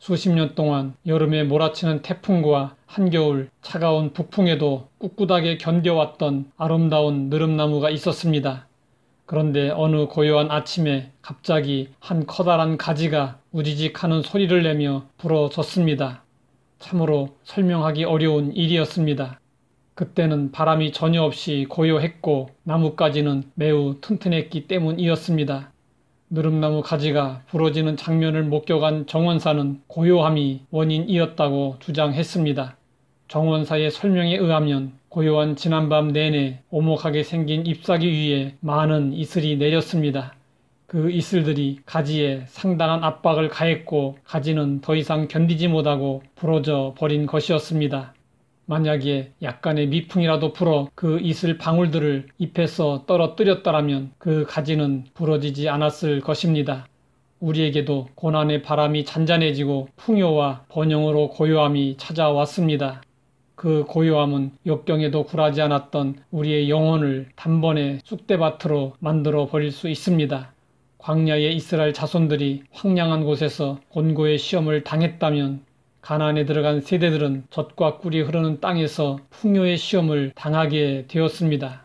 수십 년 동안 여름에 몰아치는 태풍과 한겨울 차가운 북풍에도 꿋꿋하게 견뎌왔던 아름다운 느릅나무가 있었습니다. 그런데 어느 고요한 아침에 갑자기 한 커다란 가지가 우지직 하는 소리를 내며 부러졌습니다. 참으로 설명하기 어려운 일이었습니다. 그때는 바람이 전혀 없이 고요했고 나뭇가지는 매우 튼튼했기 때문이었습니다. 느릅나무 가지가 부러지는 장면을 목격한 정원사는 고요함이 원인이었다고 주장했습니다. 정원사의 설명에 의하면 고요한 지난밤 내내 오목하게 생긴 잎사귀 위에 많은 이슬이 내렸습니다. 그 이슬들이 가지에 상당한 압박을 가했고 가지는 더 이상 견디지 못하고 부러져 버린 것이었습니다. 만약에 약간의 미풍이라도 불어 그 이슬 방울들을 잎에서 떨어뜨렸더라면 그 가지는 부러지지 않았을 것입니다. 우리에게도 고난의 바람이 잔잔해지고 풍요와 번영으로 고요함이 찾아왔습니다. 그 고요함은 역경에도 굴하지 않았던 우리의 영혼을 단번에 쑥대밭으로 만들어 버릴 수 있습니다. 광야의 이스라엘 자손들이 황량한 곳에서 곤고의 시험을 당했다면 가나안에 들어간 세대들은 젖과 꿀이 흐르는 땅에서 풍요의 시험을 당하게 되었습니다.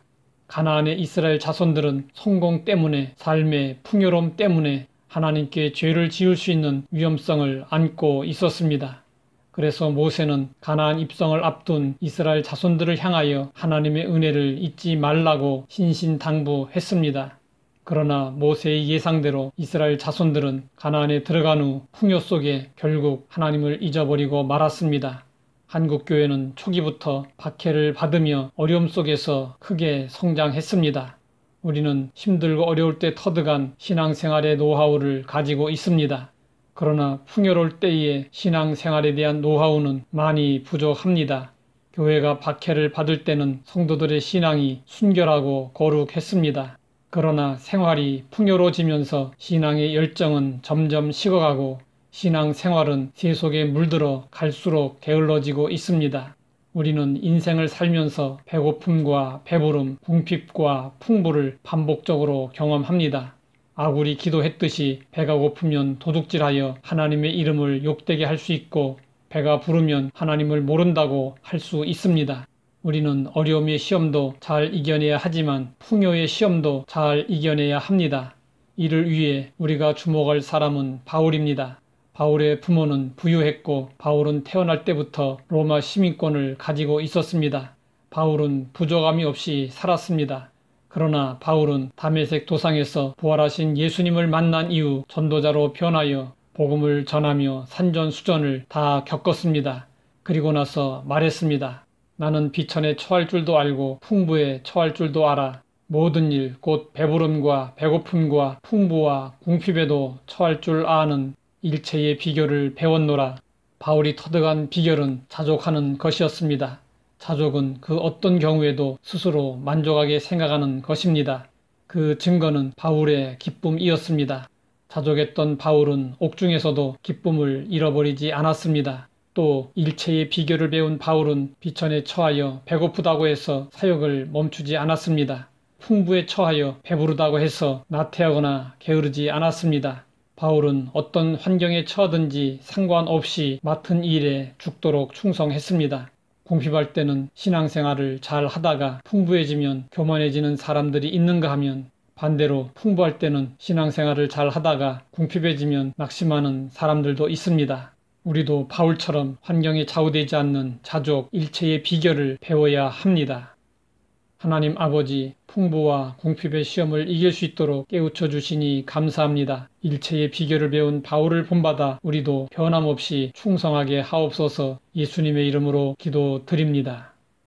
가나안의 이스라엘 자손들은 성공 때문에 삶의 풍요로움 때문에 하나님께 죄를 지을 수 있는 위험성을 안고 있었습니다. 그래서 모세는 가나안 입성을 앞둔 이스라엘 자손들을 향하여 하나님의 은혜를 잊지 말라고 신신당부했습니다. 그러나 모세의 예상대로 이스라엘 자손들은 가나안에 들어간 후 풍요 속에 결국 하나님을 잊어버리고 말았습니다. 한국교회는 초기부터 박해를 받으며 어려움 속에서 크게 성장했습니다. 우리는 힘들고 어려울 때 터득한 신앙생활의 노하우를 가지고 있습니다. 그러나 풍요로울 때의 신앙생활에 대한 노하우는 많이 부족합니다. 교회가 박해를 받을 때는 성도들의 신앙이 순결하고 거룩했습니다. 그러나 생활이 풍요로워지면서 신앙의 열정은 점점 식어가고 신앙생활은 세속에 물들어 갈수록 게을러지고 있습니다. 우리는 인생을 살면서 배고픔과 배부름, 궁핍과 풍부를 반복적으로 경험합니다. 아굴이 기도했듯이 배가 고프면 도둑질하여 하나님의 이름을 욕되게 할 수 있고 배가 부르면 하나님을 모른다고 할 수 있습니다. 우리는 어려움의 시험도 잘 이겨내야 하지만 풍요의 시험도 잘 이겨내야 합니다. 이를 위해 우리가 주목할 사람은 바울입니다. 바울의 부모는 부유했고 바울은 태어날 때부터 로마 시민권을 가지고 있었습니다. 바울은 부족함이 없이 살았습니다. 그러나 바울은 다메섹 도상에서 부활하신 예수님을 만난 이후 전도자로 변하여 복음을 전하며 산전수전을 다 겪었습니다. 그리고 나서 말했습니다. 나는 비천에 처할 줄도 알고 풍부에 처할 줄도 알아. 모든 일 곧 배부름과 배고픔과 풍부와 궁핍에도 처할 줄 아는 일체의 비결을 배웠노라. 바울이 터득한 비결은 자족하는 것이었습니다. 자족은 그 어떤 경우에도 스스로 만족하게 생각하는 것입니다. 그 증거는 바울의 기쁨이었습니다. 자족했던 바울은 옥중에서도 기쁨을 잃어버리지 않았습니다. 또 일체의 비결을 배운 바울은 비천에 처하여 배고프다고 해서 사역을 멈추지 않았습니다. 풍부에 처하여 배부르다고 해서 나태하거나 게으르지 않았습니다. 바울은 어떤 환경에 처하든지 상관없이 맡은 일에 죽도록 충성했습니다. 궁핍할 때는 신앙생활을 잘 하다가 풍부해지면 교만해지는 사람들이 있는가 하면 반대로 풍부할 때는 신앙생활을 잘 하다가 궁핍해지면 낙심하는 사람들도 있습니다. 우리도 바울처럼 환경에 좌우되지 않는 자족, 일체의 비결을 배워야 합니다. 하나님 아버지, 풍부와 궁핍의 시험을 이길 수 있도록 깨우쳐 주시니 감사합니다. 일체의 비결을 배운 바울을 본받아 우리도 변함없이 충성하게 하옵소서. 예수님의 이름으로 기도드립니다.